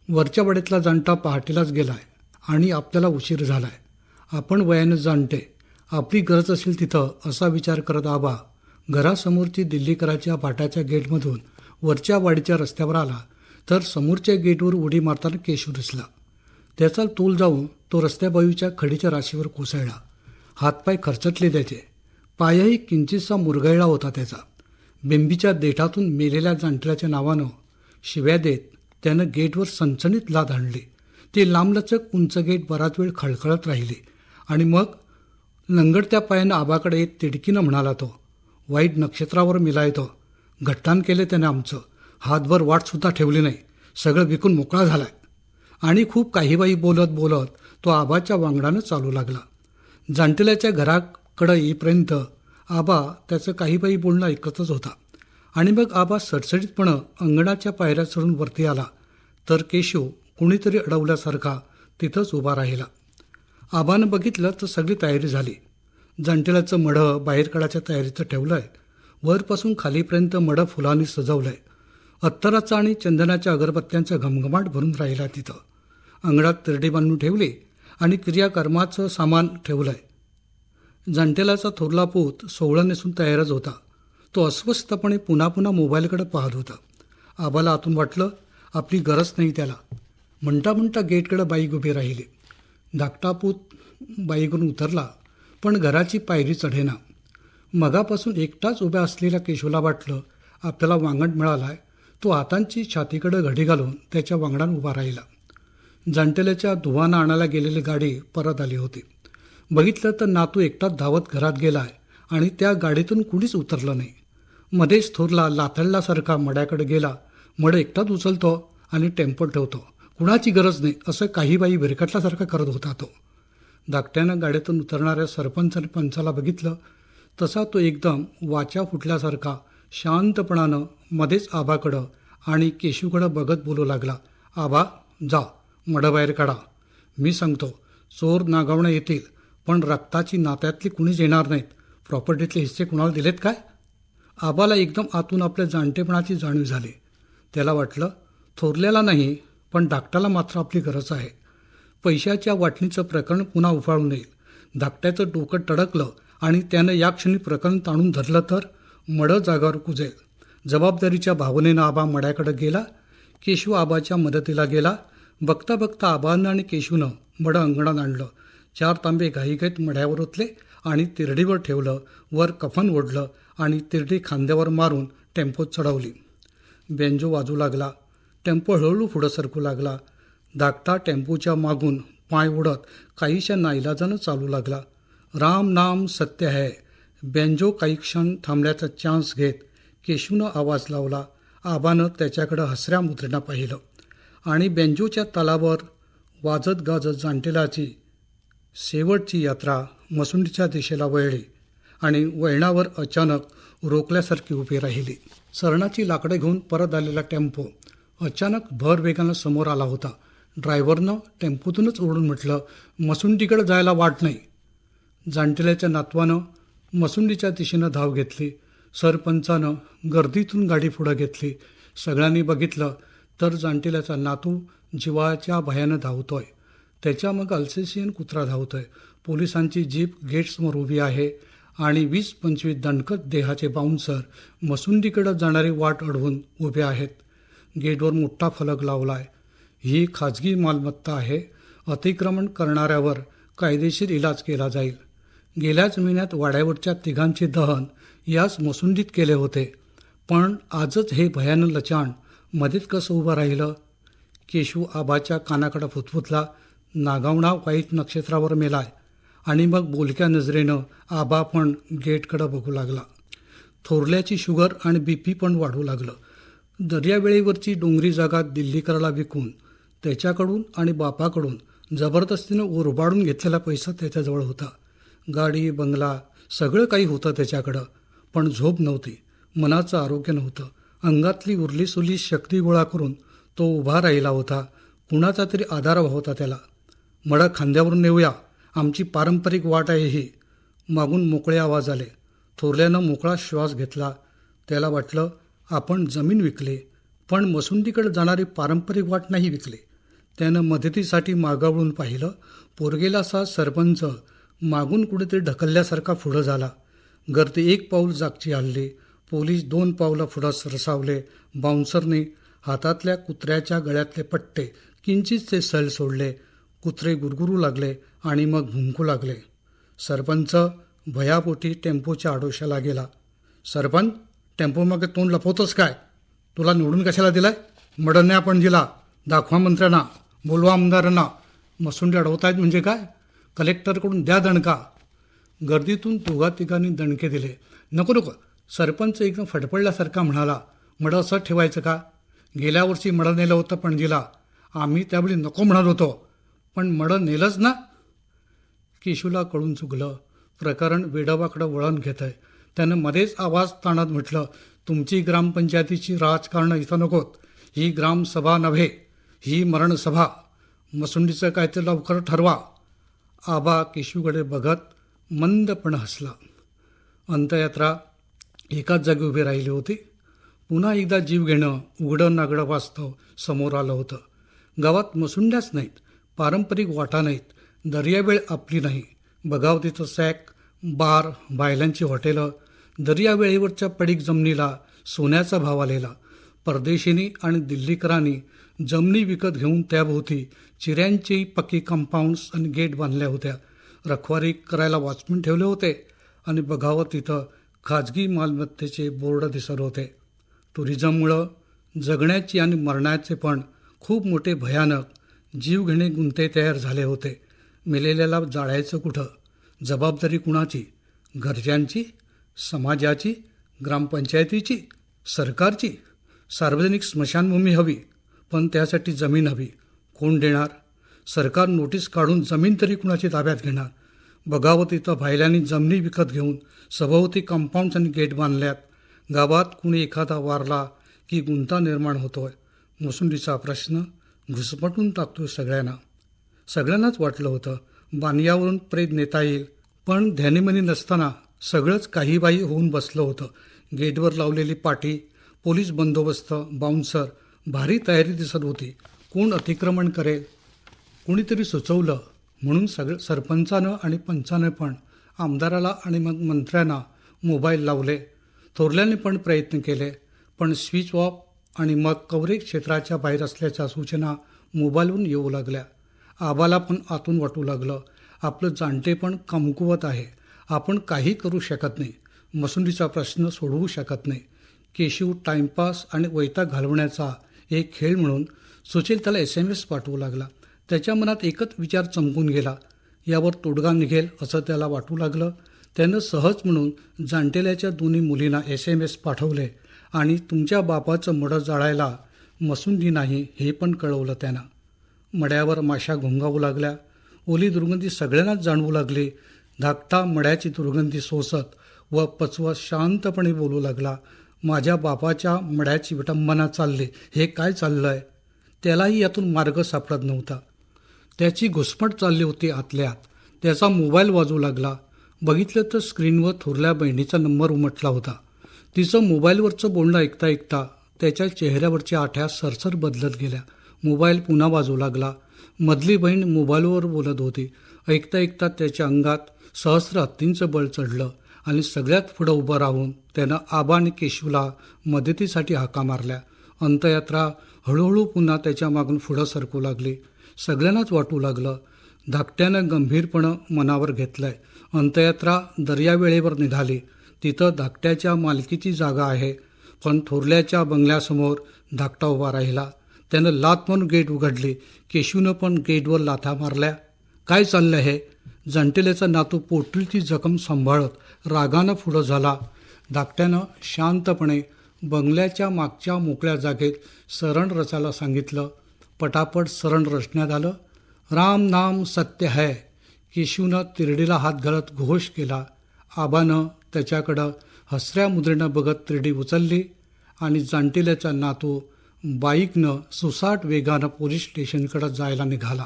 वरच्या वाडीतला जाणता पहाटेलाच गेलाय आणि आपल्याला उशीर झालाय. आपण वयानं जाणते, आपली गरज असेल तिथं असा विचार करत आबा घरासमोरची दिल्लीकराच्या भाटाच्या गेटमधून वरच्या वाडीच्या रस्त्यावर आला तर समोरच्या गेटवर उडी मारताना केशू दिसला. त्याचा तोल जाऊन तो रस्त्याबाजूच्या खडीच्या राशीवर कोसळला. हातपाय खरचटले त्याचे, पायही किंचितसा मुरगळला होता त्याचा. बेंबीच्या देठातून मेलेल्या जाणत्याच्या नावानं शिव्या देत त्यानं गेटवर सणसणीत लाद हाणली. ते लांबलचक उंच गेट बराच वेळ खळखळत राहिले आणि मग लंगडत्या पायानं आबाकडे येत तिडकीनं म्हणाला तो, वाईट नक्षत्रावर मिलाय तो. घट्टान केले त्याने आमचं, हातभर वाटसुद्धा ठेवली नाही, सगळं विकून मोकळा झालाय. आणि खूप काहीबाही बोलत बोलत तो आबाच्या वांगडानं चालू लागला. जाणतेल्याच्या घराकडं येईपर्यंत आबा त्याचं काहीबाही बोलणं ऐकतच होता. आणि मग आबा सडसडीतपणं अंगणाच्या पायऱ्या चढून वरती आला तर केशव कुणीतरी अडवल्यासारखा तिथंच उभा राहिला. आबानं बघितलं तर सगळी तयारी झाली. जाणतेल्याचं मढं बाहेर काढायच्या तयारीचं ठेवलंय. वरपासून खालीपर्यंत मढं फुलांनी सजवलंय. अत्तराचा आणि चंदनाच्या अगरबत्त्यांचा घमघमाट भरून राहिला तिथं. अंगणात तिरडी बांधून ठेवली आणि क्रियाकर्माचं सामान ठेवलंय. जाणतेलाचा थोरला पूत सोहळं नेसून तयारच होता. तो अस्वस्थपणे पुन्हा पुन्हा मोबाईलकडे पाहत होता. आबाला आतून वाटलं आपली गरज नाही त्याला. म्हणता म्हणता गेटकडे बाईक उभी राहिली. धाकटा पूत बाईकडून उतरला पण घराची पायरी चढेना. मगापासून एकटाच उभ्या असलेल्या केशवला वाटलं आपल्याला वांगण मिळालाय. तो हातांची छातीकडे घडी घालून त्याच्या वांगडान उभा राहिला. जाणतेल्याच्या धुवानं आणायला गेलेली गाडी परत आली होती. बघितलं तर नातू एकटाच धावत घरात गेलाय आणि त्या गाडीतून कुणीच उतरलं नाही. मध्येच थोरला लाथडल्यासारखा मड्याकडे गेला. मड एकटाच उचलतो आणि टेम्पो ठेवतो. कुणाची गरज नाही असं काही बाई भिरकटल्यासारखा करत होता तो. धाकट्यानं गाडीतून उतरणाऱ्या सरपंच आणि पंचाला बघितलं तसा तो एकदम वाचा फुटल्यासारखा शांतपणानं मध्येच आबाकडं आणि केशूकडं बघत बोलू लागला, आबा जा, मडं बाहेर काढा. मी सांगतो, चोर नागावणं येतील पण रक्ताची नात्यातली कुणीच येणार नाहीत. प्रॉपर्टीतले हिस्से कुणाला दिलेत काय? आबाला एकदम आतून आपल्या जाणतेपणाची जाणीव झाली. त्याला वाटलं थोरल्याला नाही पण धाकट्याला मात्र आपली गरज आहे. पैशाच्या वाटणीचं प्रकरण पुन्हा उफाळून येईल. धाकट्याचं डोकं टडकलं आणि त्यानं या क्षणी प्रकरण ताणून धरलं तर मडं जागावर कुजेल. जबाबदारीच्या भावनेनं आबा मड्याकडे गेला. केशू आबाच्या मदतीला गेला. बघता बघता आबानं आणि केशूनं मडं अंगणात आणलं. 4 तांबे घाईघाईत मड्यावर ओतले आणि तिरडीवर ठेवलं. वर कफन ओढलं आणि तिरडी खांद्यावर मारून टेम्पोत चढवली. बेंजो वाजू लागला. टेम्पो हळूहळू पुढं सरकू लागला. धाकटा टेम्पोच्या मागून पाय ओढत काहीशा नाईलाजानं चालू लागला. राम नाम सत्य है. बेंजो काही क्षण थांबण्याचा चान्स घेत केशूनं आवाज लावला. आबानं त्याच्याकडं हसऱ्या मुद्रेनं पाहिलं आणि बेंजोच्या तालावर वाजत गाजत जाणतेलाची शेवटची यात्रा मसुंडीच्या दिशेला वळली आणि वळणावर अचानक रोखल्यासारखी उभी राहिली. सरणाची लाकडं घेऊन परत आलेला टेम्पो अचानक भर वेगानं समोर आला होता. ड्रायव्हरनं टेम्पोतूनच ओढून म्हटलं, मसुंडीकडे जायला वाट नाही. जाणतेल्याच्या नातवानं मसुंडीच्या दिशेनं धाव घेतली. सरपंचानं गर्दीतून गाडी पुढं घेतली. सगळ्यांनी बघितलं तर जाणतेल्याचा नातू जीवाच्या भयानं धावतोय. त्याच्या मग अल्सेशियन कुत्रा धावतोय. पोलिसांची जीप गेटसमोर उभी आहे आणि 20-25 दणकट देहाचे बाउन्सर मसुंडीकडे जाणारी वाट अडवून उभे आहेत. गेटवर मोठा फलक लावलाय, ही खाजगी मालमत्ता आहे. अतिक्रमण करणाऱ्यावर कायदेशीर इलाज केला जाईल. गेल्याच महिन्यात वाड्यावरच्या तिघांचे दहन याच मसुंडीत केले होते. पण आजच हे भयानक लचाण मध्येच कसं उभं राहिलं? केशू आबाच्या कानाकडं फुतफुतला. नागावणा वाईट नक्षत्रावर मेलाय. आणि मग बोलक्या नजरेनं आबा पण गेटकडं बघू लागला. थोरल्याची शुगर आणि BP पण वाढू लागलं. दर्यावेळेवरची डोंगरी जागा दिल्लीकराला विकून त्याच्याकडून आणि बापाकडून जबरदस्तीनं उरबाडून घेतलेला पैसा त्याच्याजवळ होता. गाडी, बंगला सगळं काही होतं त्याच्याकडं. पण झोप नव्हती, मनाचं आरोग्य नव्हतं. अंगातली उरलीसुरली शक्ती गोळा करून तो उभा राहिला होता. कुणाचा तरी आधार हवा होता त्याला. मडं खांद्यावरून नेऊया, आमची पारंपरिक वाट आहे ही. मागून मोकळे आवाज आले. थोरल्यानं मोकळा श्वास घेतला. त्याला वाटलं आपण जमीन विकली पण मसुंडीकडे जाणारी पारंपरिक वाट नाही विकली. त्यानं मदतीसाठी मागावळून पाहिलं. पोरगेला असा सरपंच मागून कुठेतरी ढकलल्यासारखा पुढं झाला. गर्दी 1 पाऊल जागची हल्ली. पोलीस 2 पावलं पुढं सरसावले. बाउन्सरने हातातल्या कुत्र्याच्या गळ्यातले पट्टे किंचित ते सैल सोडले. कुत्रे गुरगुरू लागले आणि मग भुंकू लागले. सरपंच भयापोटी टेम्पोच्या आडोशाला गेला. सरपंच, टेम्पोमागे तोंड लपवतोस काय? तुला निवडून कशाला दिलाय? मडन नाही आपण दिला. दाखवा मंत्र्यांना, बोलवा आमदारांना. मसुंडे अडवतायत म्हणजे काय? कलेक्टरकडून द्या दणका. गर्दीतून दोघा तिघांनी दणके दिले. नको नको. सरपंच एकदम फडफडल्यासारखा म्हणाला, मडं असं ठेवायचं का? गेल्या वर्षी मडं नेलं होतं पणजीला. आम्ही त्यावेळी नको म्हणत होतो, पण मडं नेलंच ना. केशूला कळून चुकलं. प्रकरण वेडवाकडं वळण घेत आहे. त्यानं मध्येच आवाज ताणत म्हटलं, तुमची ग्रामपंचायतीची राजकारणं इथं नकोत. ही ग्रामसभा नव्हे, ही मरणसभा. मसुंडीचं काय ते लवकर ठरवा. आबा केशूकडे बघत मंदपणे हसला. अंत्ययात्रा एकाच जागी उभी राहिली होती. पुन्हा एकदा जीव घेणं उघडं नागडं वास्तव समोर आलं होतं. गावात मसुंड्याच नाहीत, पारंपरिक वाटा नाहीत, दर्यावेळ आपली नाही. बगावतीचं सॅक, बार, बायलांची हॉटेलं, दर्यावेळेवरच्या पडीक जमिनीला सोन्याचा भाव आलेला. परदेशींनी आणि दिल्लीकरांनी जमिनी विकत घेऊन त्याभोवती चिऱ्यांची पक्की कंपाऊंड्स आणि गेट बांधल्या होत्या. रखवारी करायला वॉचमन ठेवले होते आणि बघावं तिथं खाजगी मालमत्तेचे बोर्ड दिसत होते. टुरिझममुळं जगण्याची आणि मरण्याचे पण खूप मोठे भयानक जीवघेणे गुंते तयार झाले होते. मेलेल्याला जाळायचं कुठं? जबाबदारी कुणाची? घरच्यांची, समाजाची, ग्रामपंचायतीची, सरकारची? सार्वजनिक स्मशानभूमी हवी, पण त्यासाठी जमीन हवी. कोण देणार? सरकार नोटीस काढून जमीन तरी कुणाची ताब्यात घेणार? बघावं तिथं भायल्यांनी जमिनी विकत घेऊन सभोवती कंपाऊंड्स आणि गेट बांधल्यात. गावात कुणी एखादा वारला की गुंता निर्माण होतोय. मुसुंडीचा प्रश्न घुसमटून टाकतोय सगळ्यांना. सगळ्यांनाच वाटलं होतं बानियावरून प्रेत नेता येईल, पण ध्यानीमनी नसताना सगळंच काहीबाही होऊन बसलं होतं. गेटवर लावलेली पाटी, पोलीस बंदोबस्त, बाउन्सर, भारी तयारी दिसत होती. कोण अतिक्रमण करेल? कुणीतरी सुचवलं म्हणून सरपंचानं आणि पंचानं पण आमदाराला आणि मग मंत्र्यांना मोबाईल लावले. थोरल्याने पण प्रयत्न केले, पण स्विच ऑफ आणि मग कव्हरेज क्षेत्राच्या बाहेर असल्याच्या सूचना मोबाईलवरून येऊ लागल्या. आबाला पण आतून वाटू लागलं, आपलं जाणते पण कमकुवत आहे. आपण काही करू शकत नाही, मसुंडीचा प्रश्न सोडवू शकत नाही. केशू टाइमपास आणि वैताग घालवण्याचा एक खेळ म्हणून सुचेल त्याला SMS पाठवू लागला. त्याच्या मनात एकच विचार चमकून गेला, यावर तोडगा निघेल असं त्याला वाटू लागलं. त्यानं सहज म्हणून जाणतेल्याच्या दोन्ही मुलींना SMS पाठवले आणि तुमच्या बापाचं मडं जाळायला मसुंडी नाही हे पण कळवलं त्यानं. मड्यावर माशा घोंगावू लागल्या. ओली दुर्गंधी सगळ्यांनाच जाणवू लागली. धाकटा मड्याची दुर्गंधी सोसत व पचवत शांतपणे बोलू लागला, माझ्या बापाच्या मड्याची विटंबना चालली. हे काय चाललंय? त्यालाही यातून मार्ग सापडत नव्हता. त्याची घुसमट चालली होती आतल्या आत. त्याचा मोबाईल वाजू लागला. बघितलं तर स्क्रीनवर थोरल्या बहिणीचा नंबर उमटला होता. तिचं मोबाईलवरचं बोलणं ऐकता ऐकता त्याच्या चेहऱ्यावरच्या आठ्या सरसर बदलत गेल्या. मोबाईल पुन्हा वाजू लागला. मधली बहीण मोबाईलवर बोलत होती. ऐकता ऐकता त्याच्या अंगात सहस्र हत्तींचं बळ चढलं आणि सगळ्यात पुढं उभं राहून त्यानं आबा आणि केशूला मदतीसाठी हाका मारल्या. अंत्ययात्रा हळूहळू पुन्हा त्याच्या मागून पुढं सरकू लागली. सगळ्यांनाच वाटू लागलं, धाकट्यानं गंभीरपणं मनावर घेतलंय. अंत्ययात्रा दर्यावेळेवर निघाली. तिथं धाकट्याच्या मालकीची जागा आहे, पण थोरल्याच्या बंगल्यासमोर धाकटा उभा राहिला. त्यानं लाथ मारून गेट उघडली. केशूनं पण गेटवर लाथा मारल्या. काय चाललं हे? जंटेल्याचा नातू पोटलीची जखम सांभाळत रागानं पुढं झाला. धाकट्यानं शांतपणे बंगल्याच्या मागच्या मोकळ्या जागेत सरण रचायला सांगितलं. पटापट सरण रचण्यात आलं. राम नाम सत्य है. केशूनं तिरडीला हात घालत घोष केला. आबानं त्याच्याकडं हसऱ्या मुद्रेनं बघत तिरडी उचलली आणि जाणटेल्याचा नातू बाईकनं सुसाट वेगानं पोलीस स्टेशनकडे जायला निघाला.